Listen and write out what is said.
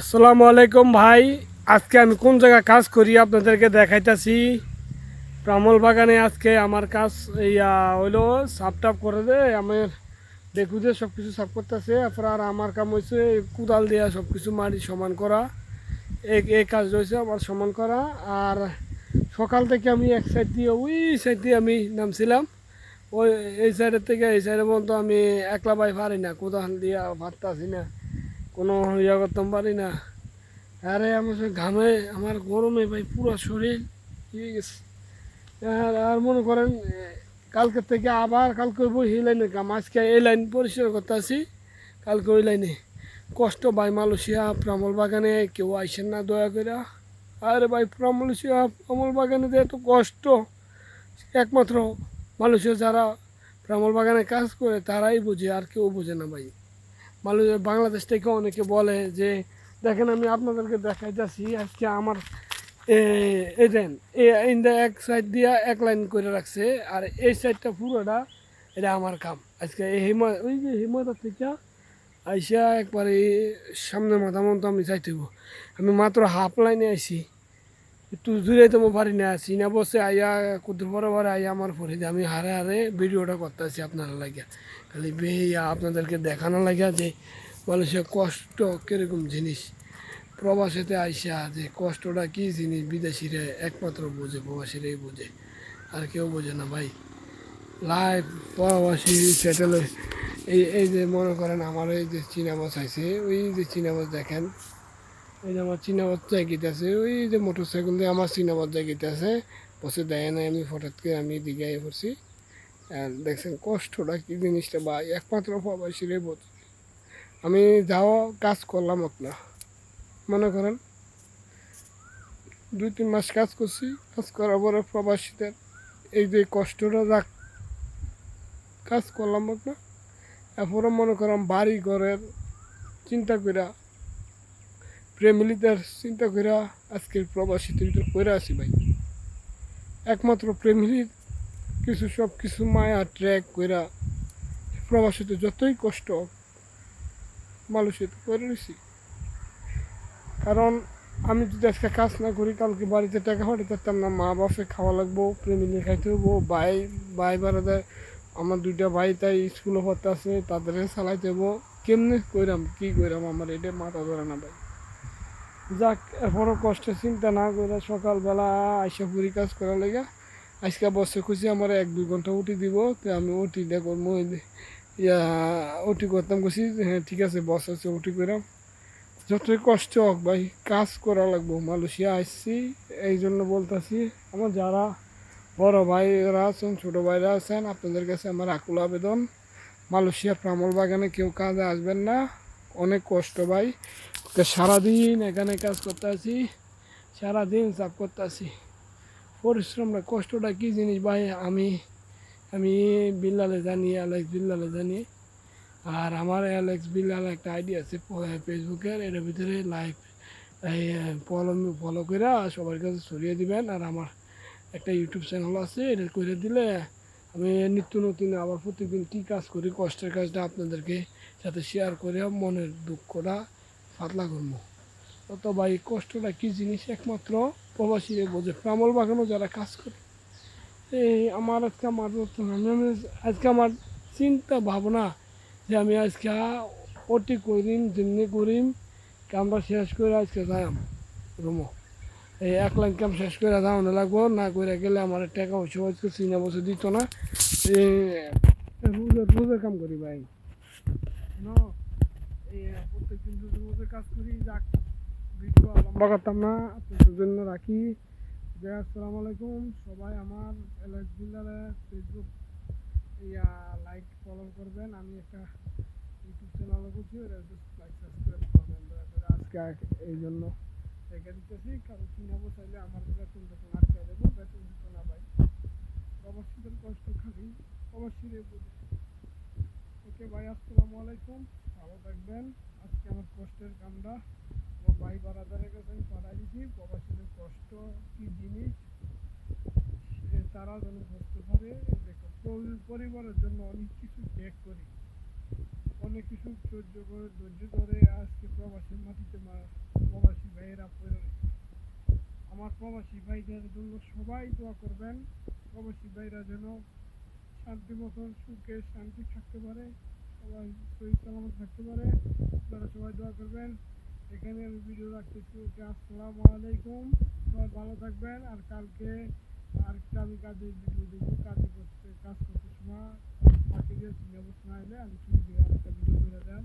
আসসালামু আলাইকুম ভাই। আজকে আমি কোন জায়গায় কাজ করি আপনাদেরকে দেখাইতেছি। প্রামল বাগানে আজকে আমার কাজ ইয়া হইলো সাফ টাপ করে দে আমার দেখু যে সব কিছু সাফ করতেছে। আপনার আমার কাম হয়েছে কোদাল দিয়া সব কিছু মাটি সমান করা। এই কাজ রয়েছে আমার সমান করা। আর সকাল থেকে আমি এক সাইড দিয়ে ওই সাইড দিয়ে আমি নামছিলাম। ওই এই সাইডের থেকে এই সাইডের পর্যন্ত আমি একলা ভাই পারি না, কোদাল দিয়া পারতাছি না, কোনো ইয়া করতাম পারি না। আরে আমার ঘামে আমার গরমে ভাই পুরো শরীর ইয়ে গেছে। আর মনে করেন কালকে থেকে আবার কালকে বই এই লাইনের কাম, আজকে এই লাইন পরিষ্কার করতে আসি, কালকে ওই লাইনে কষ্ট ভাই। মালয়েশিয়া প্রামল বাগানে কেউ আইসেন না দয়া করে। আরে ভাই মালয়েশিয়া প্রামল বাগানে যে এত কষ্ট একমাত্র মালয়েশিয়া যারা প্রামল বাগানে কাজ করে তারাই বুঝে, আর কেউ বোঝে না ভাই। মালয়েশিয়া বাংলাদেশ থেকে অনেকে বলে যে দেখেন আমি আপনাদেরকে দেখাই যাচ্ছি আজকে আমার এই দেন ইন্দা এক সাইড দিয়া এক লাইন করে রাখছে, আর এই সাইডটা পুরোটা এটা আমার কাম। আজকে এই ওই যে হিমালয় থেকে আইসা একবারে সামনে মাথা মতো আমি চাইতে আমি মাত্র হাফ লাইনে আইছি, একটু দূরে তো পারি না, চিনা বসে আইয়া কুদুর পরে পরে আইয়া আমার পরে আমি হারে হারে ভিডিওটা করতে আছি আপনারা লাগিয়া, খালি বেয়া আপনাদেরকে দেখানো লাগিয়া যে মানুষের কষ্ট কীরকম জিনিস। প্রবাসেতে আইসা যে কষ্টটা কী জিনিস বিদেশিরা একমাত্র বোঝে, প্রবাসীরাই বোঝে, আর কেউ বোঝে না ভাই। লাইফ প্রবাসী সেটেল এই এই যে মনে করেন আমার এই যে চীনা মাছ আছে, ওই যে চীনা মাছ দেখেন, ওই যে আমার চীনা মাছ জায়গিতে আছে, ওই যে মোটর সাইকেল দিয়ে আমার চীনা মাছ জায়গিতে আছে, বসে দেয় নাই আমি হঠাৎ আমি দিকে আই পড়ছি। আর দেখছেন কষ্টটা কী জিনিসটা ভাই, একমাত্র প্রবাসীরাই বোঝে। আমি যাও কাজ করলাম আপনার মনে করেন 2-3 মাস কাজ করছি, কাজ করার পরে প্রবাসীদের এই যে কষ্টটা যাক কাজ করলাম আপনার, এরপরে মনে করেন বাড়ি ঘরের চিন্তা কইরা ফ্যামিলিদের চিন্তা কইরা আজকের প্রবাসীদের ভিতর করে আসি ভাই। একমাত্র ফ্যামিলির কিছু সব কিছু মায়া ট্র্যাক কইরা প্রবাসীতে যতই কষ্ট মালয়েশিয়াতে করে রয়েছি। কারণ আমি যদি আজকে কাজ না করি কালকে বাড়িতে টাকা পাঠাতে পারতাম না, মা বাপে খাওয়া লাগবো, ফ্যামিলি খাইতে হবো, ভাই ভাই বাড়াদের আমার 2টা ভাই তাই স্কুলে পড়তে আছে, তাদের চালাইতে হবো, কেমনে কইরাম কী কইরাম আমার এটা মাথা ধরে না ভাই। যাক এরপরও কষ্টের চিন্তা না করে সকালবেলা আইসা পুরি কাজ করার লেগে আজকে বসে খুশি আমার 1-2 ঘন্টা উঠি দিব, তো আমি উঠি দেখো ইয়া উঠি করতাম খুশি, হ্যাঁ ঠিক আছে বস আছে উঠি করাম। যতই কষ্ট হোক ভাই কাজ করা লাগবো, মালয়েশিয়া আসছি এই জন্য বলতেছি। আমার যারা বড় ভাইরা আছেন ছোটো ভাইরা আছেন আপনাদের কাছে আমার আকুল আবেদন, মালয়েশিয়া প্রামল বাগানে কেউ কাজে আসবেন না, অনেক কষ্ট ভাই। সারাদিন এখানে কাজ করতে আছি, সারাদিন চাপ করতে আছি, পরিশ্রমটা কষ্টটা কী জিনিস ভাই। আমি আমি বিল্লালে জানি, অ্যালেক্স বিল্লালে জানি। আর আমার অ্যালেক্স বিল্লাল একটা আইডি আছে ফেসবুকের, এটার ভিতরে লাইভ ফলো ফলো করে সবার কাছে ছড়িয়ে দিবেন। আর আমার একটা ইউটিউব চ্যানেল আছে, এটা করে দিলে আমি নিত্য নতুন আবার প্রত্যেকদিন কী কাজ করি কষ্টের কাজটা আপনাদেরকে সাথে শেয়ার করে মনের দুঃখটা পাতলা করবো। তত ভাই কষ্টটা কী জিনিস একমাত্র প্রবাসীরা বোঝে, প্রামল বাগানও যারা কাজ করে। এই আমার আজকে আমার আজকে আমার চিন্তা ভাবনা যে আমি আজকে ওটি করিম যেমনি করিম কামটা শেষ করে আজকে যাইম রুমো, এই 1 লাইন কাম শেষ করে যাওয়ানো লাগবো, না করে গেলে আমার টাকা পয়সা আজকে চিনা বছর দিত না। এই রোজের কাম করি ভাই, এই প্রত্যেক দিন রোজের কাজ করি। যাক ভিডিও লম্বা করতাম না, আপনাদের জন্য রাখি। আসসালামু আলাইকুম সবাই, আমার এলএস বিল্ডারের ফেসবুক লাইক ফলো করবেন, আমি একটা ইউটিউব চ্যানেলও করছি, ওটা লাইক সাবস্ক্রাইব করবেন দয়া করে। আজকে এই জন্য রেখে দিতেছি, কারণ চিনাবো চাইলে আমার বেতন বেতন আটকে দেবো, বেতন দিত না ভাই। প্রবাসীদের কষ্ট খালি প্রবাসীদের বুঝে। ওকে ভাই আসসালামু আলাইকুম, ভালো থাকবেন। আজকে আমার কষ্টের কামটা আমার ভাই বারাদারের কাছে আমি পাঠাই দিচ্ছি, প্রবাসীদের কষ্ট কী জিনিস তারা যেন বুঝতে পারে। দেখো পরিবারের জন্য অনেক কিছু ত্যাগ করি, অনেক কিছু সহ্য করে ধৈর্য ধরে আজকে প্রবাসী মাটিতে প্রবাসী ভাইয়েরা পড়ে রয়েছে। আমার প্রবাসী ভাইদের জন্য সবাই দোয়া করবেন, প্রবাসী ভাইরা যেন শান্তি মতন সুখে শান্তি থাকতে পারে, সবাই সহি সালামত থাকতে পারে। আপনারা সবাই দোয়া করবেন। এখানে আমি ভিডিও রাখতেছি। ওকে, আসসালামু আলাইকুম। সবাই ভালো থাকবেন। আর কালকে আরেকটা আমি কাজের ভিডিও দেবো, কাজ করতে সময় ফাঁকি দিয়ে সিঙ্গাপুর না এলে আমি ছুটি দিয়ে আরেকটা ভিডিও করে দেন।